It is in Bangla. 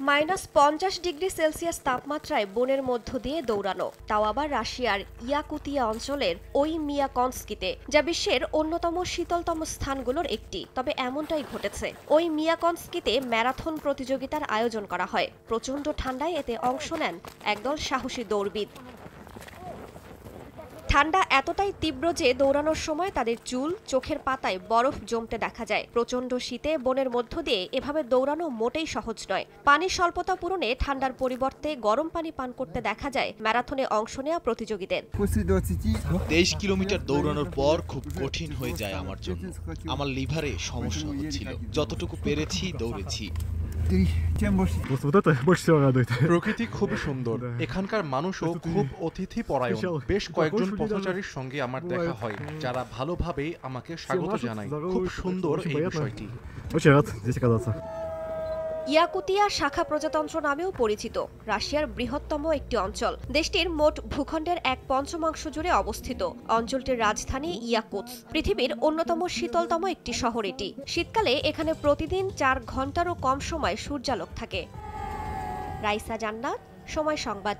-50°C তাপমাত্রায় বনের মধ্য দিয়ে দৌড়ানো, তাও আবার রাশিয়ার ইয়াকুতিয়া অঞ্চলের ওই মিয়াকনস্কিতে, যা বিশ্বের অন্যতম শীতলতম স্থানগুলোর একটি। তবে এমনটাই ঘটেছে। ওই মিয়াকনস্কিতে ম্যারাথন প্রতিযোগিতার আয়োজন করা হয়। প্রচণ্ড ঠান্ডায় এতে অংশ নেন একদল সাহসী দৌড়বিদ। ঠান্ডা এতটাই তীব্র যে দৌড়ানোর সময় তাদের চুল, চোখের পাতায় বরফ জমতে দেখা যায়। প্রচণ্ড শীতে বনের মধ্য দিয়ে এভাবে দৌড়ানো মোটেই সহজ নয়। পানির স্বল্পতা পূরণে ঠান্ডার পরিবর্তে গরম পানি পান করতে দেখা যায় ম্যারাথনে অংশ নেওয়া প্রতিযোগীদের। 23 কিলোমিটার দৌড়ানোর পর খুব কঠিন হয়ে যায় আমার জন্য। আমার লিভারে সমস্যা হচ্ছিল। যতটুকু পেরেছি দৌড়েছি। প্রকৃতি খুবই সুন্দর, এখানকার মানুষও খুব অতিথি পরায়ণ। বেশ কয়েকজন পথচারীর সঙ্গে আমার দেখা হয়, যারা ভালোভাবে আমাকে স্বাগত জানায়। খুব সুন্দর এই বিষয়টি। ইয়াকুতিয়া শাখা প্রজাতন্ত্র নামেও পরিচিত, রাশিয়ার বৃহত্তম একটি অঞ্চল। দেশটির মোট ভূখণ্ডের 1/5 জুড়ে অবস্থিত। অঞ্চলটির রাজধানী ইয়াকুৎস্ক। পৃথিবীর অন্যতম শীতলতম একটি শহর এটি। শীতকালে এখানে প্রতিদিন 4 ঘন্টারও কম সময় সূর্যালোক থাকে। রাইসা জান্নাত, সময় সংবাদ।